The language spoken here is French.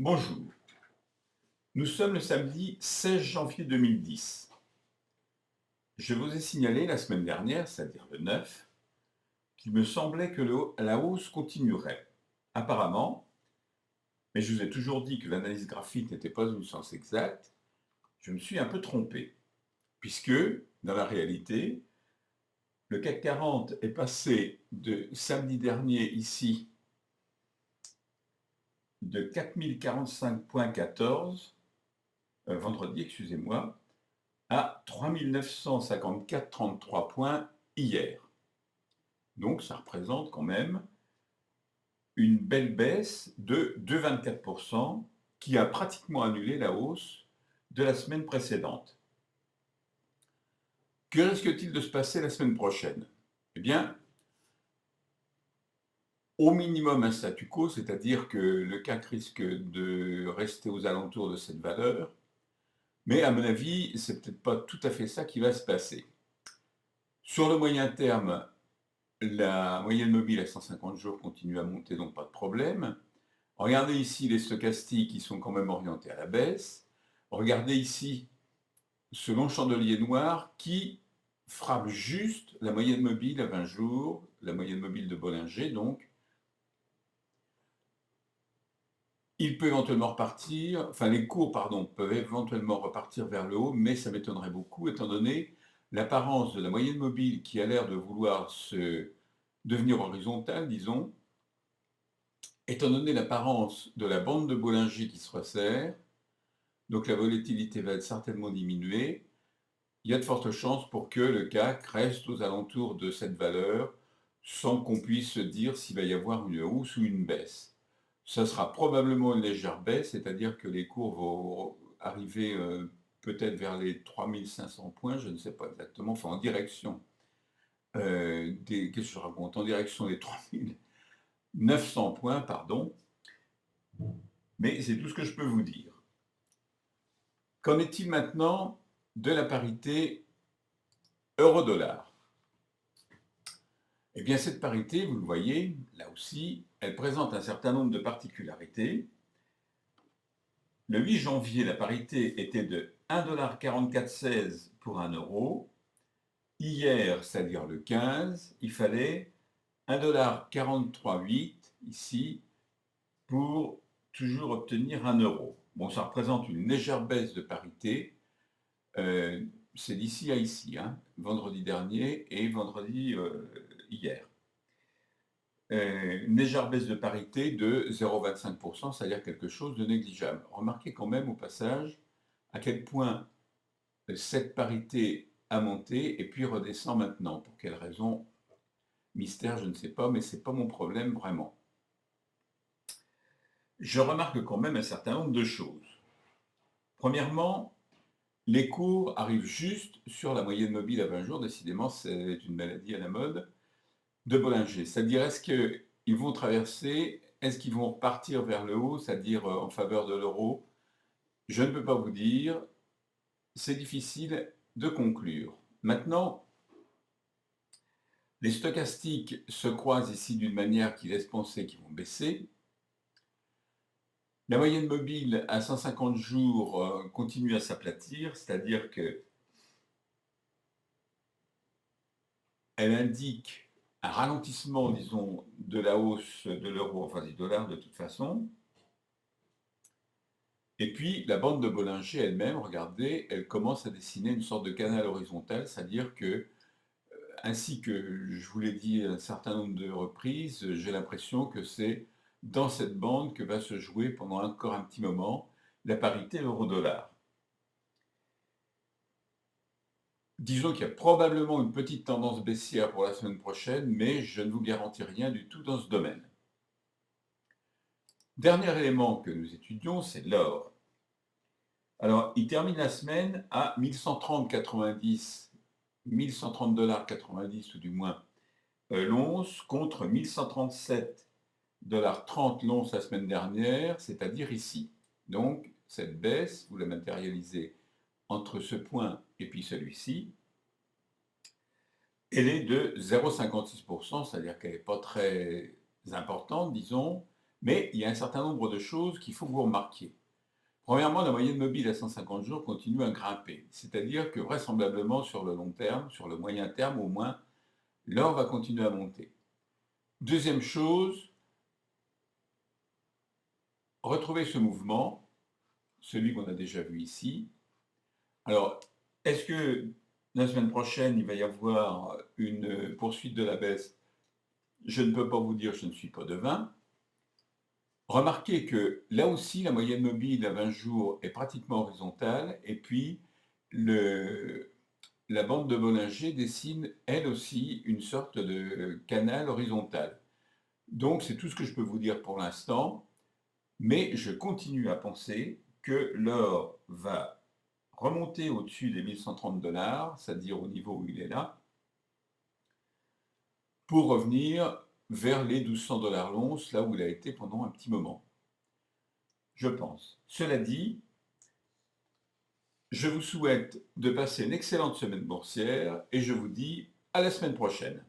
Bonjour, nous sommes le samedi 16 janvier 2010. Je vous ai signalé la semaine dernière, c'est-à-dire le 9, qu'il me semblait que la hausse continuerait. Apparemment, mais je vous ai toujours dit que l'analyse graphique n'était pas une science exacte, je me suis un peu trompé, puisque, dans la réalité, le CAC 40 est passé de samedi dernier ici de 4045,14, vendredi, excusez-moi, à 3954,33 points hier. Donc ça représente quand même une belle baisse de 2,24% qui a pratiquement annulé la hausse de la semaine précédente. Que risque-t-il de se passer la semaine prochaine? Eh bien, au minimum un statu quo, c'est-à-dire que le CAC risque de rester aux alentours de cette valeur, mais à mon avis, c'est peut-être pas tout à fait ça qui va se passer. Sur le moyen terme, la moyenne mobile à 150 jours continue à monter, donc pas de problème. Regardez ici les stochastiques qui sont quand même orientés à la baisse. Regardez ici ce long chandelier noir qui frappe juste la moyenne mobile à 20 jours, la moyenne mobile de Bollinger donc. Il peut éventuellement repartir, enfin les cours pardon, peuvent éventuellement repartir vers le haut, mais ça m'étonnerait beaucoup étant donné l'apparence de la moyenne mobile qui a l'air de vouloir se devenir horizontale, disons, étant donné l'apparence de la bande de Bollinger qui se resserre. Donc la volatilité va certainement diminuer. Il y a de fortes chances pour que le CAC reste aux alentours de cette valeur sans qu'on puisse dire s'il va y avoir une hausse ou une baisse. Ça sera probablement une légère baisse, c'est-à-dire que les cours vont arriver peut-être vers les 3500 points, je ne sais pas exactement, enfin en direction qu'est-ce que je raconte, en direction des 3900 points, pardon, mais c'est tout ce que je peux vous dire. Qu'en est-il maintenant de la parité euro-dollar? Eh bien, cette parité, vous le voyez, là aussi, elle présente un certain nombre de particularités. Le 8 janvier, la parité était de 1,4416 $ pour 1 euro. Hier, c'est-à-dire le 15, il fallait 1,43,8 $ ici pour toujours obtenir 1 euro. Bon, ça représente une légère baisse de parité. C'est d'ici à ici, hein, vendredi dernier et vendredi hier. Une légère baisse de parité de 0,25%, c'est-à-dire quelque chose de négligeable. Remarquez quand même au passage à quel point cette parité a monté et puis redescend maintenant. Pour quelle raison? Mystère, je ne sais pas, mais ce n'est pas mon problème vraiment. Je remarque quand même un certain nombre de choses. Premièrement, les cours arrivent juste sur la moyenne mobile à 20 jours, décidément c'est une maladie à la mode, de Bollinger. C'est-à-dire, est-ce qu'ils vont traverser, est-ce qu'ils vont repartir vers le haut, c'est-à-dire en faveur de l'euro? Je ne peux pas vous dire, c'est difficile de conclure. Maintenant, les stochastiques se croisent ici d'une manière qui laisse penser qu'ils vont baisser. La moyenne mobile à 150 jours continue à s'aplatir, c'est-à-dire qu'elle indique un ralentissement, disons, de la hausse de l'euro, enfin du dollar de toute façon. Et puis la bande de Bollinger elle-même, regardez, elle commence à dessiner une sorte de canal horizontal, c'est-à-dire que, ainsi que je vous l'ai dit un certain nombre de reprises, j'ai l'impression que c'est dans cette bande que va se jouer pendant encore un petit moment la parité euro-dollar. Disons qu'il y a probablement une petite tendance baissière pour la semaine prochaine, mais je ne vous garantis rien du tout dans ce domaine. Dernier élément que nous étudions, c'est l'or. Alors, il termine la semaine à 1130,90, 1130,90 $ ou du moins l'once, contre 1137,30 $ l'once la semaine dernière, c'est-à-dire ici. Donc, cette baisse, vous la matérialisez entre ce point et puis celui-ci, elle est de 0,56%, c'est-à-dire qu'elle n'est pas très importante, disons, Mais il y a un certain nombre de choses qu'il faut que vous remarquiez. Premièrement, la moyenne mobile à 150 jours continue à grimper, c'est-à-dire que vraisemblablement sur le long terme, sur le moyen terme au moins, l'or va continuer à monter. Deuxième chose, retrouvez ce mouvement, celui qu'on a déjà vu ici. Alors, est-ce que la semaine prochaine, il va y avoir une poursuite de la baisse? Je ne peux pas vous dire, je ne suis pas devin. Remarquez que là aussi, la moyenne mobile à 20 jours est pratiquement horizontale, et puis la bande de Bollinger dessine, elle aussi, une sorte de canal horizontal. Donc, c'est tout ce que je peux vous dire pour l'instant, mais je continue à penser que l'or va remonter au-dessus des 1130 dollars, c'est-à-dire au niveau où il est là, pour revenir vers les 1200 dollars l'once, là où il a été pendant un petit moment. Je pense. Cela dit, je vous souhaite de passer une excellente semaine boursière et je vous dis à la semaine prochaine.